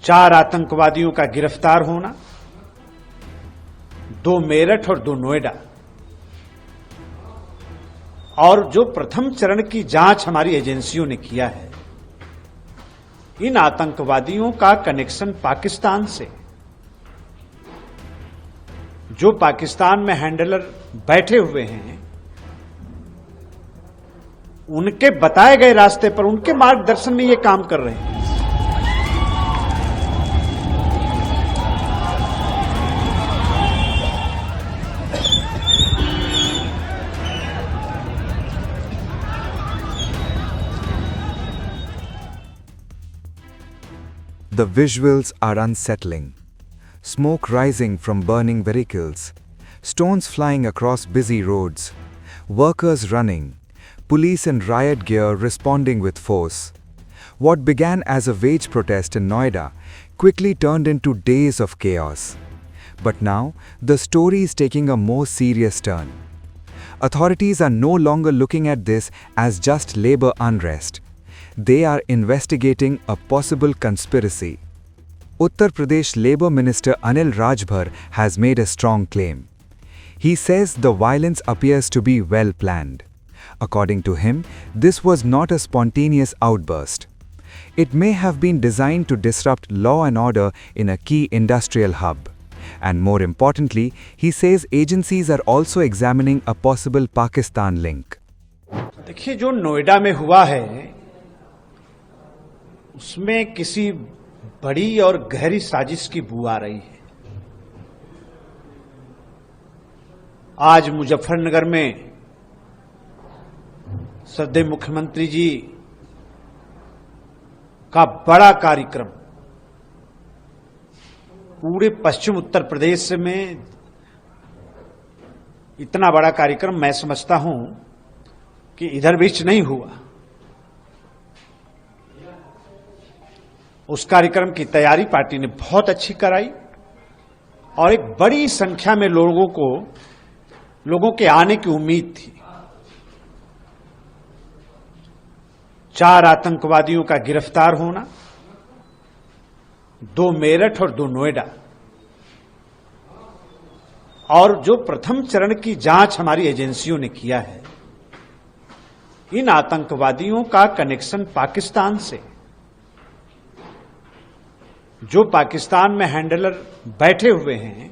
4 आतंकवादियों का गिरफ्तार होना, 2 मेरठ और 2 नोएडा, और जो प्रथम चरण की जांच हमारी एजेंसियों ने किया है, इन आतंकवादियों का कनेक्शन पाकिस्तान से, जो पाकिस्तान में हैंडलर बैठे हुए हैं, उनके बताए गए रास्ते पर, उनके मार्गदर्शन में ये काम कर रहे हैं। The visuals are unsettling. Smoke rising from burning vehicles, stones flying across busy roads, workers running, police in riot gear responding with force. What began as a wage protest in Noida quickly turned into days of chaos. But now, the story is taking a more serious turn. Authorities are no longer looking at this as just labor unrest. They are investigating a possible conspiracy. Uttar Pradesh Labour Minister Anil Rajbhar has made a strong claim. He says the violence appears to be well planned. According to him, this was not a spontaneous outburst. It may have been designed to disrupt law and order in a key industrial hub. And more importantly, he says agencies are also examining a possible Pakistan link. देखिए, जो नोएडा में हुआ है, उसमें किसी बड़ी और गहरी साजिश की बू आ रही है। आज मुजफ्फरनगर में श्रद्धेय मुख्यमंत्री जी का बड़ा कार्यक्रम, पूरे पश्चिम उत्तर प्रदेश में इतना बड़ा कार्यक्रम मैं समझता हूं कि इधर बीच नहीं हुआ। उस कार्यक्रम की तैयारी पार्टी ने बहुत अच्छी कराई और एक बड़ी संख्या में लोगों के आने की उम्मीद थी। 4 आतंकवादियों का गिरफ्तार होना, 2 मेरठ और 2 नोएडा, और जो प्रथम चरण की जांच हमारी एजेंसियों ने किया है, इन आतंकवादियों का कनेक्शन पाकिस्तान से, जो पाकिस्तान में हैंडलर बैठे हुए हैं,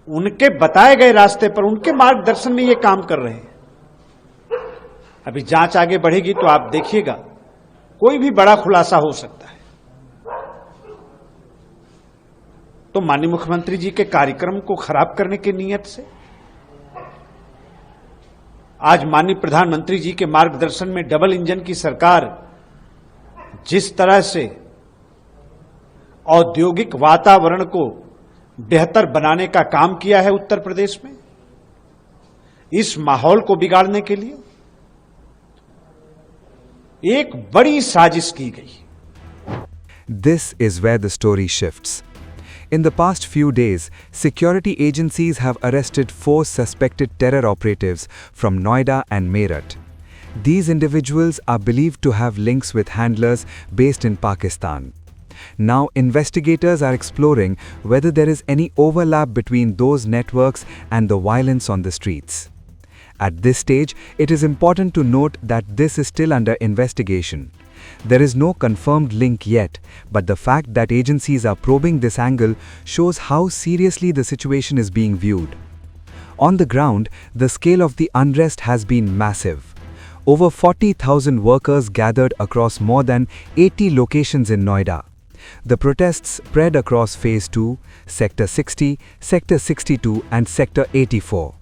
उनके बताए गए रास्ते पर, उनके मार्गदर्शन में ये काम कर रहे हैं। अभी जांच आगे बढ़ेगी तो आप देखिएगा, कोई भी बड़ा खुलासा हो सकता है। तो माननीय मुख्यमंत्री जी के कार्यक्रम को खराब करने की नीयत से आज माननीय प्रधानमंत्री जी के मार्गदर्शन में डबल इंजन की सरकार जिस तरह से औद्योगिक वातावरण को बेहतर बनाने का काम किया है उत्तर प्रदेश में, इस माहौल को बिगाड़ने के लिए एक बड़ी साजिश की गई। This is where the story shifts. In the past few days, security agencies have arrested 4 suspected terror operatives from Noida and Meerut. These individuals are believed to have links with handlers based in Pakistan. Now, investigators are exploring whether there is any overlap between those networks and the violence on the streets. At this stage, it is important to note that this is still under investigation. There is no confirmed link yet, but the fact that agencies are probing this angle shows how seriously the situation is being viewed. On the ground, the scale of the unrest has been massive. Over 40,000 workers gathered across more than 80 locations in Noida. The protests spread across Phase 2, Sector 60, Sector 62 and Sector 84.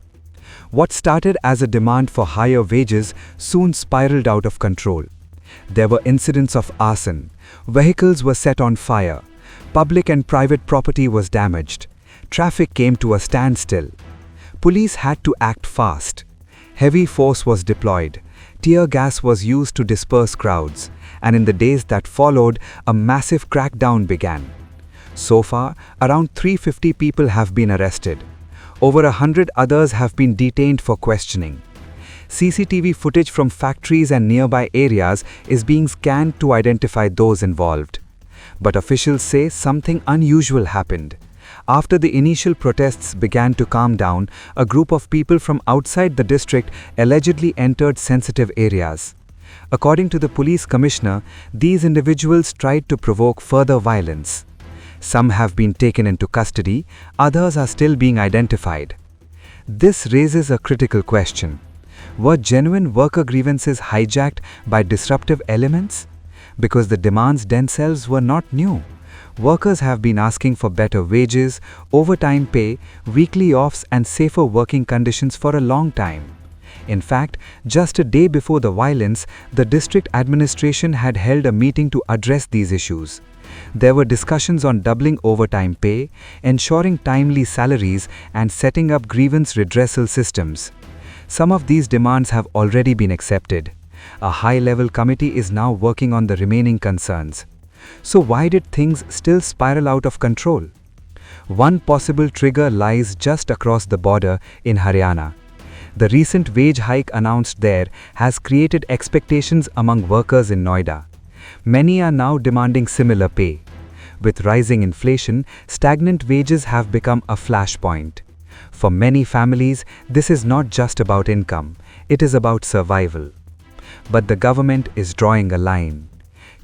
What started as a demand for higher wages soon spiraled out of control. There were incidents of arson, vehicles were set on fire, public and private property was damaged, traffic came to a standstill. Police had to act fast. Heavy force was deployed, tear gas was used to disperse crowds, and in the days that followed, a massive crackdown began. So far, around 350 people have been arrested. Over 100 others have been detained for questioning. CCTV footage from factories and nearby areas is being scanned to identify those involved. But officials say something unusual happened. After the initial protests began to calm down, a group of people from outside the district allegedly entered sensitive areas. According to the police commissioner, these individuals tried to provoke further violence. Some have been taken into custody, others are still being identified. This raises a critical question. Were genuine worker grievances hijacked by disruptive elements? Because the demands themselves were not new. Workers have been asking for better wages, overtime pay, weekly offs and safer working conditions for a long time. In fact, just a day before the violence, the district administration had held a meeting to address these issues. There were discussions on doubling overtime pay, ensuring timely salaries, and setting up grievance redressal systems. Some of these demands have already been accepted. A high-level committee is now working on the remaining concerns. So why did things still spiral out of control? One possible trigger lies just across the border in Haryana. The recent wage hike announced there has created expectations among workers in Noida. Many are now demanding similar pay. With rising inflation, stagnant wages have become a flashpoint. For many families, this is not just about income, it is about survival. But the government is drawing a line.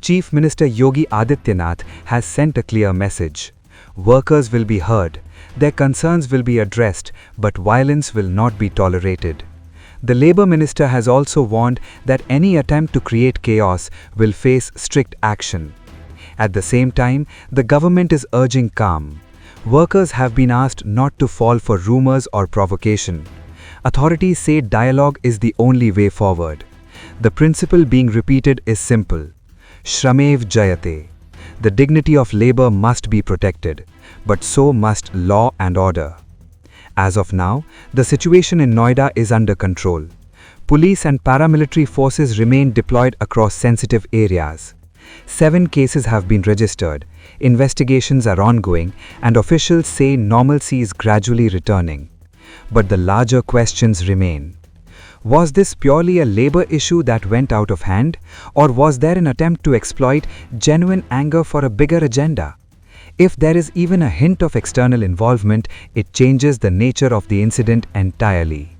Chief Minister Yogi Adityanath has sent a clear message. Workers will be heard, their concerns will be addressed, but violence will not be tolerated. The Labour Minister has also warned that any attempt to create chaos will face strict action. At the same time, the government is urging calm. Workers have been asked not to fall for rumours or provocation. Authorities say dialogue is the only way forward. The principle being repeated is simple. Shramev Jayate. The dignity of labor must be protected, but so must law and order. As of now, the situation in Noida is under control. Police and paramilitary forces remain deployed across sensitive areas. 7 cases have been registered, investigations are ongoing, and officials say normalcy is gradually returning. But the larger questions remain. Was this purely a labor issue that went out of hand, or was there an attempt to exploit genuine anger for a bigger agenda? If there is even a hint of external involvement, it changes the nature of the incident entirely.